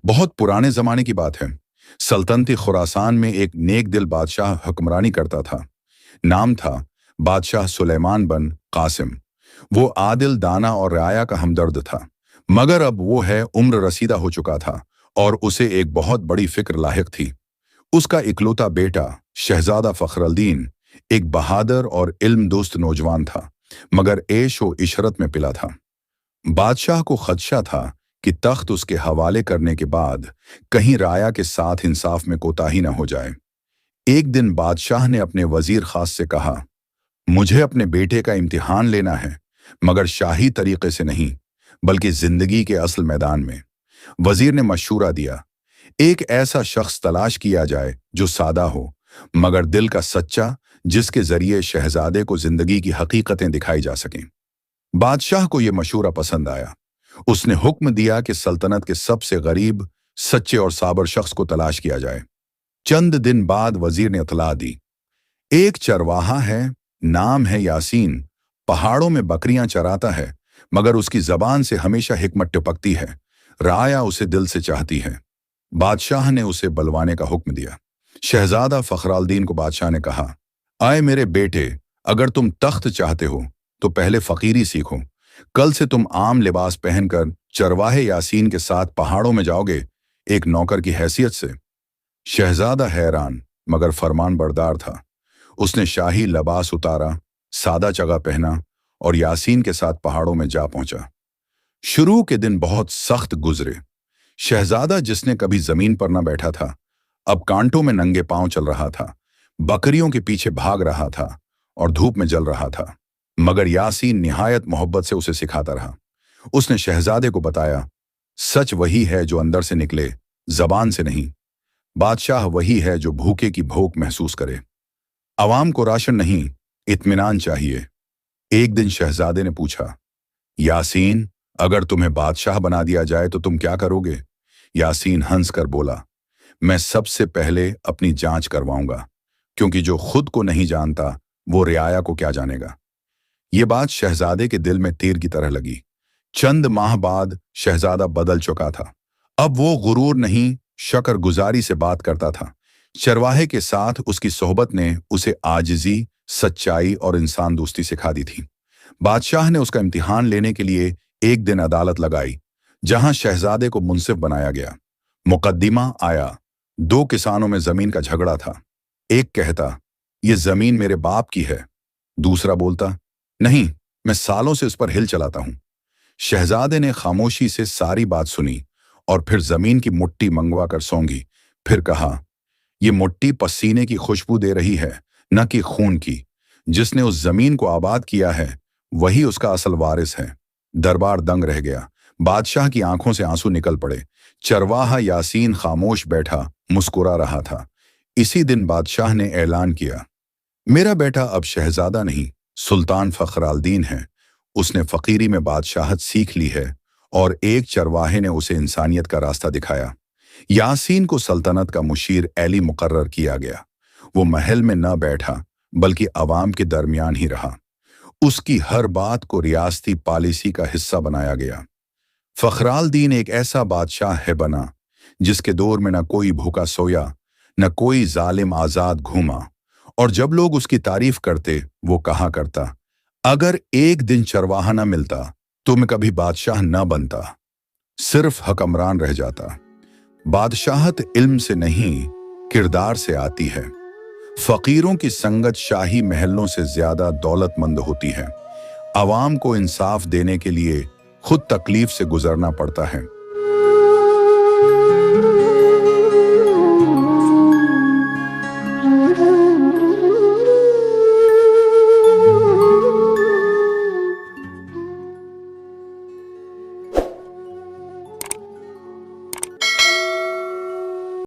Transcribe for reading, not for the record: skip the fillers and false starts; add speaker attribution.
Speaker 1: बहुत पुराने जमाने की बात है। सल्तनत खुरासान में एक नेक दिल बादशाह हुक्मरानी करता था। नाम था बादशाह सुलेमान बन कासिम। वो आदिल, दाना और राया का हमदर्द था। मगर अब वो है उम्र रसीदा हो चुका था और उसे एक बहुत बड़ी फिक्र लाहिक थी। उसका इकलौता बेटा शहजादा फखरुद्दीन एक बहादुर और इल्म दोस्त नौजवान था, मगर ऐश व इशरत में पिला था। बादशाह को खदशा था कि तख्त उसके हवाले करने के बाद कहीं राया के साथ इंसाफ में कोताही न हो जाए। एक दिन बादशाह ने अपने वजीर खास से कहा, मुझे अपने बेटे का इम्तिहान लेना है, मगर शाही तरीके से नहीं, बल्कि जिंदगी के असल मैदान में। वजीर ने मशूरा दिया, एक ऐसा शख्स तलाश किया जाए जो सादा हो मगर दिल का सच्चा, जिसके जरिए शहजादे को जिंदगी की हकीकतें दिखाई जा सकें। बादशाह को यह मशूरा पसंद आया। उसने हुक्म दिया कि सल्तनत के सबसे गरीब, सच्चे और साबर शख्स को तलाश किया जाए। चंद दिन बाद वजीर ने इतला दी, एक चरवाहा है, नाम है यासीन, पहाड़ों में बकरियां चराता है, मगर उसकी जबान से हमेशा हिकमत टपकती है। राया उसे दिल से चाहती है। बादशाह ने उसे बलवाने का हुक्म दिया। शहजादा फखरुद्दीन को बादशाह ने कहा, आए मेरे बेटे, अगर तुम तख्त चाहते हो तो पहले फकीरी सीखो। कल से तुम आम लिबास पहनकर चरवाहे यासीन के साथ पहाड़ों में जाओगे, एक नौकर की हैसियत से। शहजादा हैरान मगर फरमान बरदार था। उसने शाही लिबास उतारा, सादा चगा पहना और यासीन के साथ पहाड़ों में जा पहुंचा। शुरू के दिन बहुत सख्त गुजरे। शहजादा, जिसने कभी जमीन पर न बैठा था, अब कांटों में नंगे पांव चल रहा था, बकरियों के पीछे भाग रहा था और धूप में जल रहा था। मगर यासीन निहायत मोहब्बत से उसे सिखाता रहा। उसने शहजादे को बताया, सच वही है जो अंदर से निकले, जबान से नहीं। बादशाह वही है जो भूखे की भूख महसूस करे। अवाम को राशन नहीं, इत्मीनान चाहिए। एक दिन शहजादे ने पूछा, यासीन, अगर तुम्हें बादशाह बना दिया जाए तो तुम क्या करोगे? यासीन हंस कर बोला, मैं सबसे पहले अपनी जांच करवाऊंगा, क्योंकि जो खुद को नहीं जानता वो रियाया को क्या जानेगा। ये बात शहजादे के दिल में तीर की तरह लगी। चंद माह बाद शहजादा बदल चुका था। अब वो गुरूर नहीं, शकरगुजारी से बात करता था। चरवाहे के साथ उसकी सोहबत ने उसे आजिजी, सच्चाई और इंसान दोस्ती सिखा दी थी। बादशाह ने उसका इम्तिहान लेने के लिए एक दिन अदालत लगाई, जहां शहजादे को मुंसिफ बनाया गया। मुकद्दिमा आया। दो किसानों में जमीन का झगड़ा था। एक कहता, ये जमीन मेरे बाप की है। दूसरा बोलता, नहीं, मैं सालों से उस पर हिल चलाता हूं। शहजादे ने खामोशी से सारी बात सुनी और फिर जमीन की मुट्ठी मंगवा कर सौंगी। फिर कहा, ये मुट्ठी पसीने की खुशबू दे रही है, न कि खून की। जिसने उस जमीन को आबाद किया है वही उसका असल वारिस है। दरबार दंग रह गया। बादशाह की आंखों से आंसू निकल पड़े। चरवाहा यासीन खामोश बैठा मुस्कुरा रहा था। इसी दिन बादशाह ने ऐलान किया, मेरा बेटा अब शहजादा नहीं, सुल्तान फखरुद्दीन है। उसने फकीरी में बादशाहत सीख ली है और एक चरवाहे ने उसे इंसानियत का रास्ता दिखाया। यासीन को सल्तनत का मुशीर एली मुकर्रर किया गया। वो महल में न बैठा बल्कि अवाम के दरमियान ही रहा। उसकी हर बात को रियासती पॉलिसी का हिस्सा बनाया गया। फखरुद्दीन एक ऐसा बादशाह है बना जिसके दौर में न कोई भूखा सोया, न कोई जालिम आजाद घूमा। और जब लोग उसकी तारीफ करते वो कहा करता, अगर एक दिन चरवाहा न मिलता तो मैं कभी बादशाह न बनता, सिर्फ हुक्मरान रह जाता। बादशाहत इल्म से नहीं, किरदार से आती है। फकीरों की संगत शाही महलों से ज्यादा दौलतमंद होती है। अवाम को इंसाफ देने के लिए खुद तकलीफ से गुजरना पड़ता है।